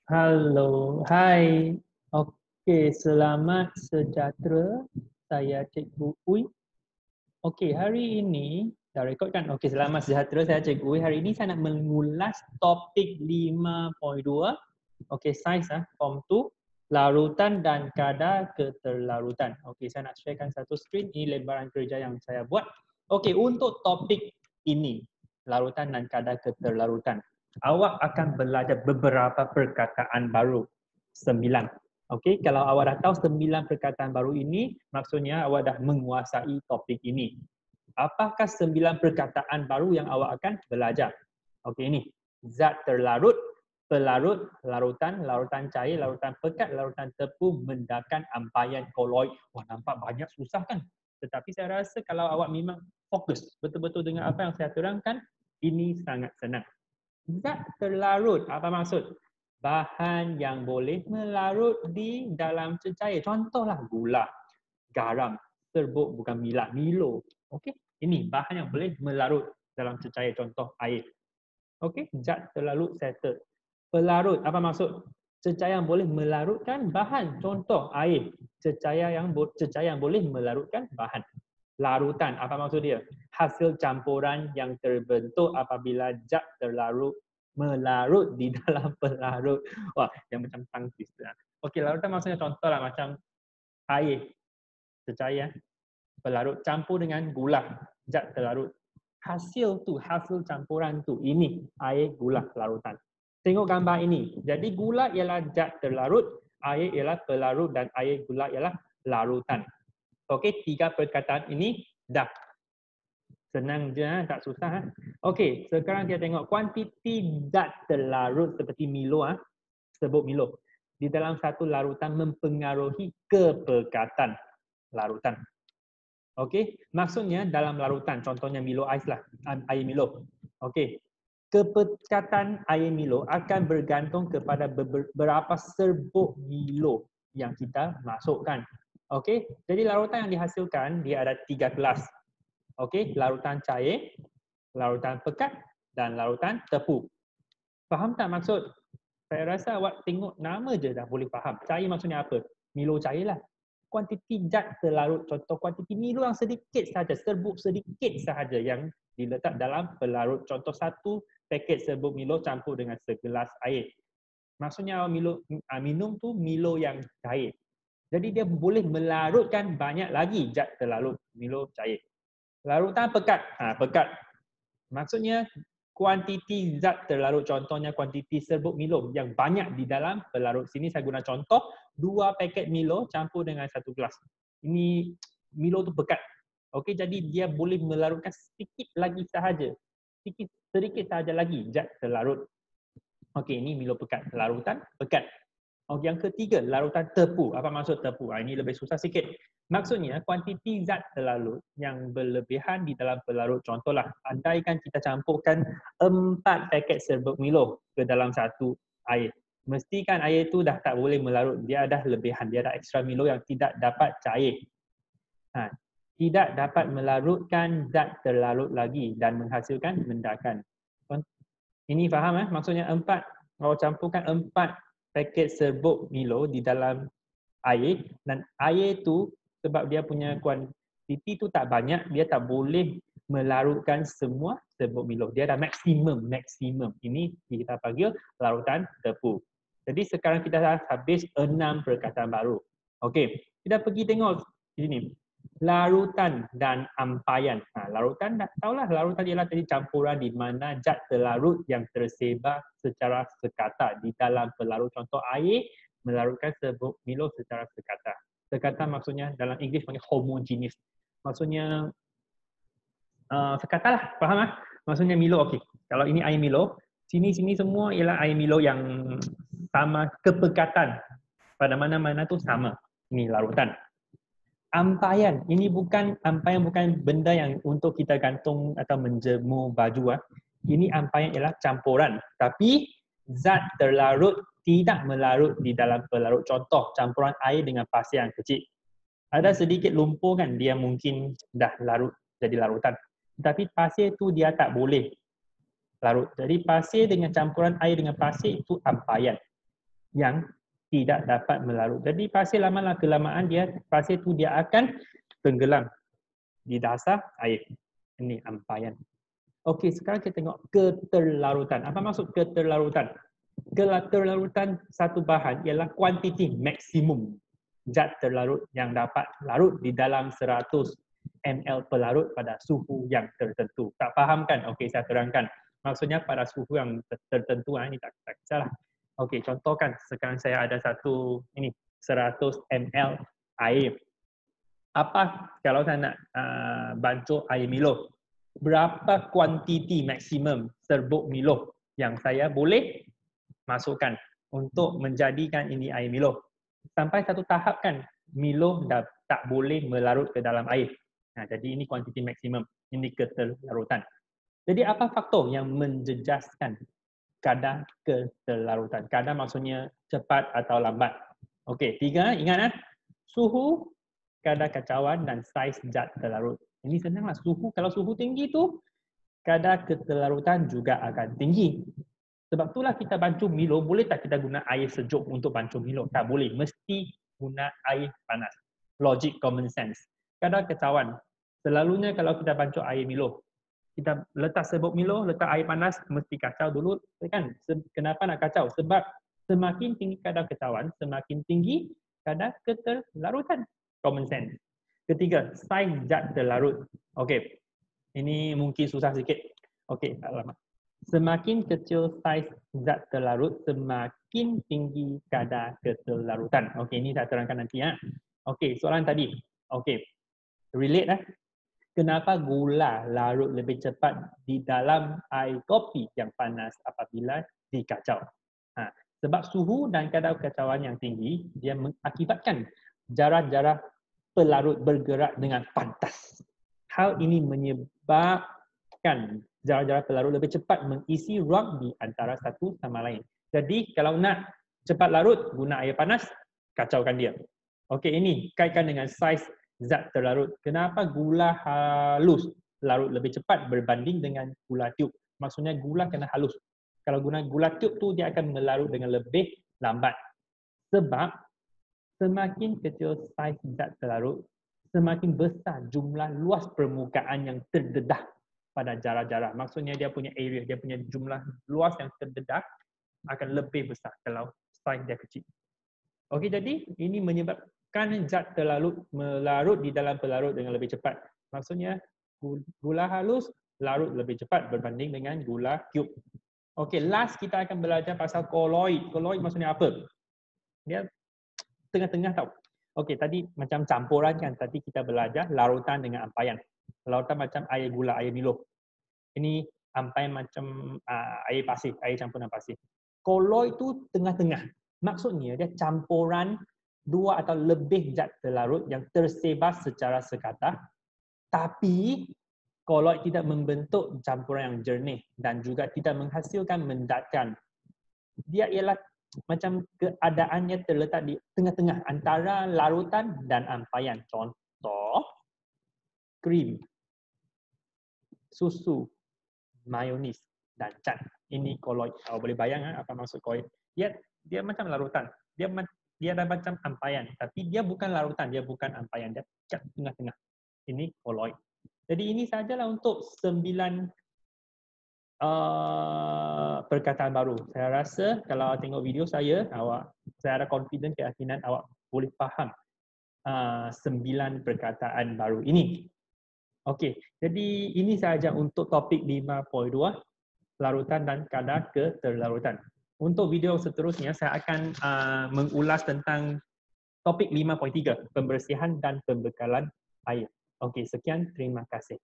Halo, hai. Okey, selamat sejahtera. Saya Cikgu Uy. Okey, hari ini dah rekod kan? Okey, selamat sejahtera. Saya Cikgu Uy. Hari ini saya nak mengulas topik 5.2. Okey, sains form 2, larutan dan kadar keterlarutan. Okey, saya nak sharekan satu skrin. Ini lembaran kerja yang saya buat. Okey, untuk topik ini, larutan dan kadar keterlarutan, awak akan belajar beberapa perkataan baru. 9. Okey, kalau awak dah tahu 9 perkataan baru ini, maksudnya awak dah menguasai topik ini. Apakah 9 perkataan baru yang awak akan belajar? Okey, ini. Zat terlarut, pelarut, larutan, larutan cair, larutan pekat, larutan tepung, mendakan, ampaian, koloid. Wah, nampak banyak susah kan? Tetapi saya rasa kalau awak memang fokus betul-betul dengan apa yang saya terangkan, ini sangat senang. Zat terlarut, apa maksud? Bahan yang boleh melarut di dalam cecair. Contohlah gula, garam, serbuk bukan mila, Milo. Okey, ini bahan yang boleh melarut dalam cecair, contoh air. Okey, zat terlarut settle. Pelarut, apa maksud? Cecair yang boleh melarutkan bahan, contoh air. Cecair yang boleh melarutkan bahan. Larutan, apa maksud dia? Hasil campuran yang terbentuk apabila zat terlarut melarut di dalam pelarut. Wah, yang macam tongue twister. Okey, larutan maksudnya contohlah macam air, cecair, pelarut campur dengan gula, zat terlarut. Hasil campuran tu, ini air, gula, larutan. Tengok gambar ini. Jadi gula ialah zat terlarut, air ialah pelarut dan air gula ialah larutan. Okey, 3 perkataan ini dah. Senang je, tak susah. Okey, sekarang kita tengok kuantiti zat terlarut seperti Milo, sebut Milo. Di dalam satu larutan mempengaruhi kepekatan larutan. Okey, maksudnya dalam larutan, contohnya Milo Ais lah, air Milo. Okey, kepekatan air Milo akan bergantung kepada beberapa serbuk Milo yang kita masukkan. Okey, jadi larutan yang dihasilkan dia ada 3 kelas. Okey, larutan cair, larutan pekat dan larutan tepung. Faham tak maksud? Saya rasa awak tengok nama je dah boleh faham. Cair maksudnya apa? Milo cair lah. Kuantiti zat terlarut, contoh kuantiti Milo yang sedikit sahaja, serbuk sedikit sahaja yang diletak dalam pelarut. Contoh 1 paket serbuk Milo campur dengan segelas air. Maksudnya minum tu Milo yang cair. Jadi dia boleh melarutkan banyak lagi zat terlarut, Milo cair. Larutan pekat. Pekat. Maksudnya kuantiti zat terlarut, contohnya kuantiti serbuk Milo yang banyak di dalam pelarut. Sini saya guna contoh 2 paket Milo campur dengan 1 gelas. Ini Milo tu pekat. Okey, jadi dia boleh melarutkan sedikit lagi sahaja. Sedikit sahaja lagi zat terlarut. Okey, ini Milo pekat, larutan pekat. Okey, yang ketiga, larutan tepu. Apa maksud tepu? Ini lebih susah sikit. Maksudnya, kuantiti zat terlarut yang berlebihan di dalam pelarut. Contohlah, andaikan kita campurkan 4 paket serbuk Milo ke dalam satu air. Mestikan air itu dah tak boleh melarut. Dia dah lebihan. Dia dah ekstra Milo yang tidak dapat cair. Tidak dapat melarutkan zat terlarut lagi dan menghasilkan mendakan. Ini faham? Maksudnya 4, kalau campurkan 4 paket serbuk Milo di dalam air, dan air tu sebab dia punya kuantiti tu tak banyak, dia tak boleh melarutkan semua serbuk Milo. Dia dah maksimum. Ini kita panggil larutan tepu. Jadi sekarang kita dah habis 6 perkataan baru. Okey, kita pergi tengok di sini. Larutan dan ampaian. Larutan dah tahulah, larutan ialah tadi campuran di mana zat terlarut yang tersebar secara sekata di dalam pelarut. Contoh air melarutkan serbuk Milo secara sekata. Sekata maksudnya dalam English panggil homogeneous. Maksudnya sekata lah, faham lah? Maksudnya Milo, okey. Kalau ini air Milo, sini semua ialah air Milo yang sama kepekatan. Pada mana-mana tu sama. Ini larutan. Ampaian, ini ampaian bukan benda yang untuk kita gantung atau menjemur baju. Ini ampaian ialah campuran. Tapi zat terlarut tidak melarut di dalam pelarut. Contoh, campuran air dengan pasir yang kecil. Ada sedikit lumpur kan, dia mungkin dah larut jadi larutan. Tapi pasir tu dia tak boleh larut. Jadi pasir dengan campuran air dengan pasir itu ampaian. yang tidak dapat melarut. Jadi pasir lama kelamaan pasir tu dia akan tenggelam di dasar air. Ini ampayan. Okey, sekarang kita tengok keterlarutan. Apa maksud keterlarutan? Keterlarutan satu bahan ialah kuantiti maksimum zat terlarut yang dapat larut di dalam 100 ml per larut pada suhu yang tertentu. Tak faham kan? Okey, saya terangkan. Maksudnya pada suhu yang tertentu, ini tak salah. Okey, contohkan sekarang saya ada satu 100 ml air. Apa kalau saya nak bancuh air Milo? Berapa kuantiti maksimum serbuk Milo yang saya boleh masukkan untuk menjadikan ini air Milo? Sampai satu tahap kan Milo dah tak boleh melarut ke dalam air. Jadi ini kuantiti maksimum, ini keterlarutan. Jadi apa faktor yang menjejaskan kadar keterlarutan? Kadar maksudnya cepat atau lambat. Okey, 3 ingat suhu, kadar kacauan dan saiz zat terlarut. Ini senanglah. Kalau suhu tinggi tu, kadar keterlarutan juga akan tinggi. Sebab itulah kita bancuh Milo, boleh tak kita guna air sejuk untuk bancuh Milo? Tak boleh, mesti guna air panas. Logic, common sense. Kadar kacauan. Selalunya kalau kita bancuh air Milo, kita letak serbuk Milo, letak air panas, mesti kacau dulu. Kan? Kenapa nak kacau? Sebab semakin tinggi kadar kacauan, semakin tinggi kadar keterlarutan. Common sense. Ketiga, saiz zat terlarut. Okey, ini mungkin susah sikit. Okey, alamak. Semakin kecil saiz zat terlarut, semakin tinggi kadar keterlarutan. Okey, ini saya terangkan nanti. Okey, soalan tadi. Okey, relate. Kenapa gula larut lebih cepat di dalam air kopi yang panas apabila dikacau? Sebab suhu dan kadar kacauan yang tinggi, dia mengakibatkan jarah-jarah pelarut bergerak dengan pantas. Hal ini menyebabkan jarah-jarah pelarut lebih cepat mengisi ruang di antara satu sama lain. Jadi kalau nak cepat larut, guna air panas, kacaukan dia. Okey, ini kaitkan dengan saiz zat terlarut. Kenapa gula halus larut lebih cepat berbanding dengan gula tiup? Maksudnya gula kena halus. Kalau guna gula tiup tu dia akan melarut dengan lebih lambat. Sebab semakin kecil saiz zat terlarut, semakin besar jumlah luas permukaan yang terdedah pada jarah-jarah. Maksudnya dia punya area, dia punya jumlah luas yang terdedah akan lebih besar kalau saiz dia kecil. Okey, jadi ini menyebabkan zat terlarut melarut di dalam pelarut dengan lebih cepat. Maksudnya gula halus larut lebih cepat berbanding dengan gula cube. Okey, last kita akan belajar pasal koloid. Koloid maksudnya apa? Dia tengah-tengah tau. Okey, tadi macam campuran kan. Tadi kita belajar larutan dengan ampayan. Larutan macam air gula, air Milo. Ini ampayan macam air pasir, air campuran pasir. Koloid tu tengah-tengah. Maksudnya dia campuran dua atau lebih zat terlarut yang tersebar secara sekatah, tapi koloid tidak membentuk campuran yang jernih dan juga tidak menghasilkan mendakan. Dia ialah macam keadaannya terletak di tengah-tengah antara larutan dan ampayan. Contoh, krim, susu, mayonis dan cat. Ini koloid. Kalau boleh bayang apa maksud koloid? Dia macam larutan. Dia ada macam ampayan, tapi dia bukan larutan, dia bukan ampayan, dia cat tengah-tengah. Ini koloid. Jadi ini sajalah untuk 9 perkataan baru. Saya rasa kalau tengok video saya ada confident, keyakinan awak boleh faham 9 perkataan baru ini. Okey, jadi ini sahaja untuk topik 5.2, larutan dan kadar keterlarutan. Untuk video seterusnya, saya akan mengulas tentang topik 5.3, pembersihan dan pembekalan air. Okey, sekian. Terima kasih.